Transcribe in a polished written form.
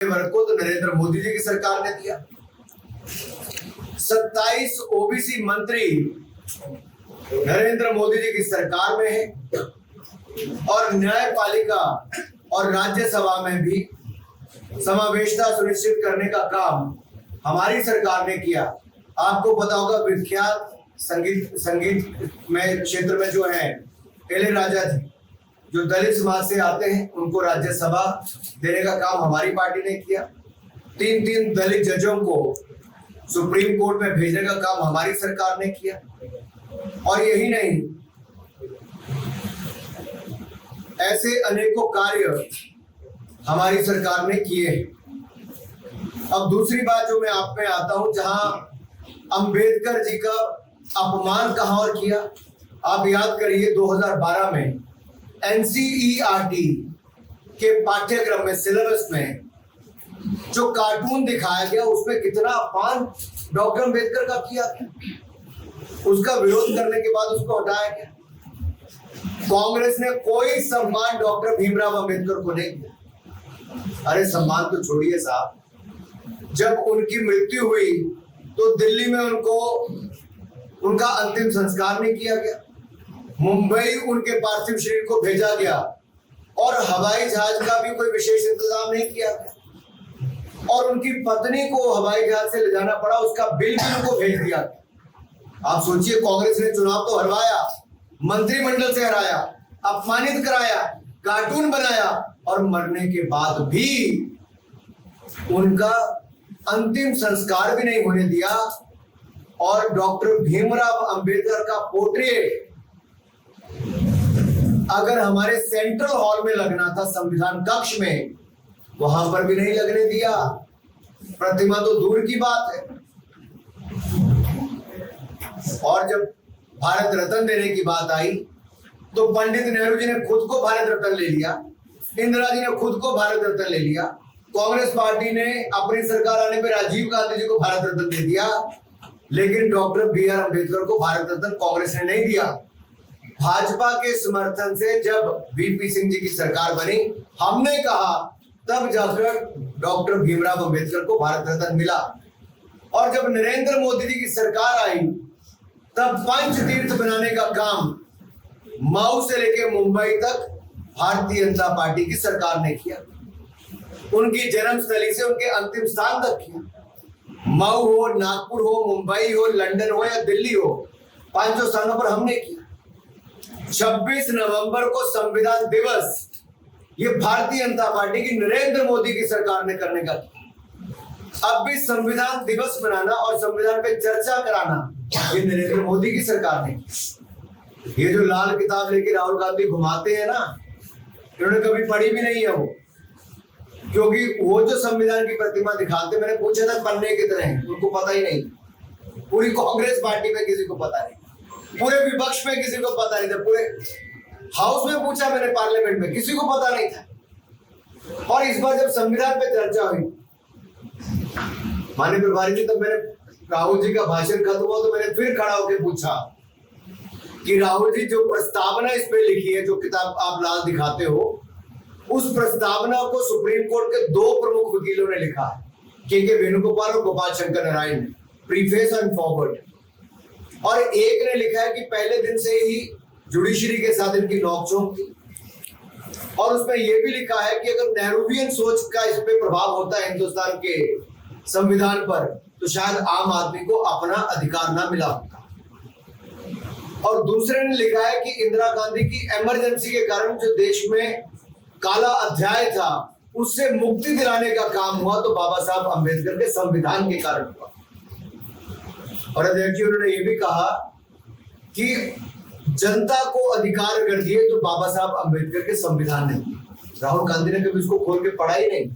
वर्ग को तो नरेंद्र मोदी जी की सरकार ने दिया। 27 ओबीसी मंत्री नरेंद्र मोदी जी की सरकार में है और न्यायपालिका और राज्यसभा में भी समावेशता सुनिश्चित करने का काम हमारी सरकार ने किया। आपको पता होगा विख्यात संगीत में क्षेत्र में जो है इलैयाराजा जी, जो दलित समाज से आते हैं, उनको राज्यसभा देने का काम हमारी पार्टी ने किया। 3 दलित जजों को सुप्रीम कोर्ट में भेजने का काम हमारी सरकार ने किया। और यही नहीं, ऐसे अनेकों कार्य हमारी सरकार ने किए हैं। अब दूसरी बात जो मैं आप में आता हूं, जहां अंबेडकर जी का अपमान कहां और किया। आप याद करिए 2012 में एनसीईआरटी के पाठ्यक्रम में, सिलेबस में जो कार्टून दिखाया गया, उसमें कितना अपमान डॉक्टर अंबेडकर का किया गया। उसका विरोध करने के बाद उसको हटाया गया। कांग्रेस ने कोई सम्मान डॉक्टर भीमराव अंबेडकर को नहीं दिया। अरे सम्मान तो छोड़िए साहब, जब उनकी मृत्यु हुई तो दिल्ली में उनका अंतिम संस्कार नहीं किया गया। मुंबई उनके पार्थिव शरीर को भेजा गया और हवाई जहाज का भी कोई विशेष इंतजाम नहीं किया गया और उनकी पत्नी को हवाई जहाज से ले जाना पड़ा, उसका बिल भी उनको भेज दिया। आप सोचिए, कांग्रेस ने चुनाव तो हरवाया, मंत्रिमंडल से हराया, अपमानित कराया, कार्टून बनाया और मरने के बाद भी उनका अंतिम संस्कार भी नहीं होने दिया। और डॉक्टर भीमराव अंबेडकर का पोर्ट्रेट अगर हमारे सेंट्रल हॉल में लगना था, संविधान कक्ष में, वहां पर भी नहीं लगने दिया। प्रतिमा तो दूर की बात है। और जब भारत रत्न देने की बात आई तो पंडित नेहरू जी ने खुद को भारत रत्न ले लिया, इंदिरा जी ने खुद को भारत रत्न ले लिया, कांग्रेस पार्टी ने अपनी सरकार आने पर राजीव गांधी जी को भारत रत्न दे दिया, लेकिन डॉक्टर बी.आर. अंबेडकर को भारत रत्न कांग्रेस ने नहीं दिया। भाजपा के समर्थन से जब वीपी सिंह जी की सरकार बनी, हमने कहा, तब जाकर डॉक्टर भीमराव अंबेडकर को भारत रत्न मिला। और जब नरेंद्र मोदी जी की सरकार आई, तब पंच तीर्थ बनाने का काम मऊ से लेकर मुंबई तक भारतीय जनता पार्टी की सरकार ने किया। उनकी जन्मस्थली से उनके अंतिम स्थान तक किया। मऊ हो, नागपुर हो, मुंबई हो, लंदन हो या दिल्ली हो, 500 स्थानों पर हमने किया। 26 नवंबर को संविधान दिवस, ये भारतीय जनता पार्टी की, नरेंद्र मोदी की सरकार ने करने का किया। अब भी संविधान दिवस मनाना और संविधान पे चर्चा कराना, ये नरेंद्र मोदी की सरकार ने। ये जो लाल किताब लेके राहुल गांधी घुमाते हैं ना, इन्होंने कभी पढ़ी भी नहीं है वो, क्योंकि वो जो संविधान की प्रतिमा दिखाते, मैंने पूछा था पन्ने कितने हैं, उनको पता ही नहीं। पूरी कांग्रेस पार्टी में किसी को पता नहीं, पूरे विपक्ष में किसी को पता नहीं था, पूरे हाउस में पूछा मैंने, पार्लियामेंट में किसी को पता नहीं था। और इस बार जब संविधान पे चर्चा हुई, माननीय प्रभारी जी, तब मैंने राहुल जी का भाषण खत्म हुआ तो मैंने फिर खड़ा होकर पूछा कि राहुल जी, जो प्रस्तावना इस पे लिखी है, जो किताब आप लाल दिखाते हो, उस प्रस्तावना को सुप्रीम कोर्ट के 2 प्रमुख वकीलों ने लिखा है, के वेणुगोपाल और गोपाल शंकर नारायण ने, प्रीफेस एंड फॉरवर्ड। और एक ने लिखा है कि पहले दिन से ही जुडिशरी के साथ इनकी नोकझोंक थी। और उसमें यह भी लिखा है कि अगर नेहरूवियन सोच का इस पे प्रभाव होता है हिंदुस्तान के संविधान पर, तो शायद आम आदमी को अपना अधिकार ना मिला होता। और दूसरे ने लिखा है कि इंदिरा गांधी की इमरजेंसी के कारण जो देश में काला अध्याय था, उससे मुक्ति दिलाने का काम हुआ तो बाबा साहब अंबेडकर के संविधान के कारण हुआ। और अध्यक्ष, उन्होंने ये भी कहा कि जनता को अधिकार अगर दिए तो बाबा साहब अंबेडकर के संविधान ने। राहुल गांधी ने कभी उसको खोल के पढ़ा ही नहीं।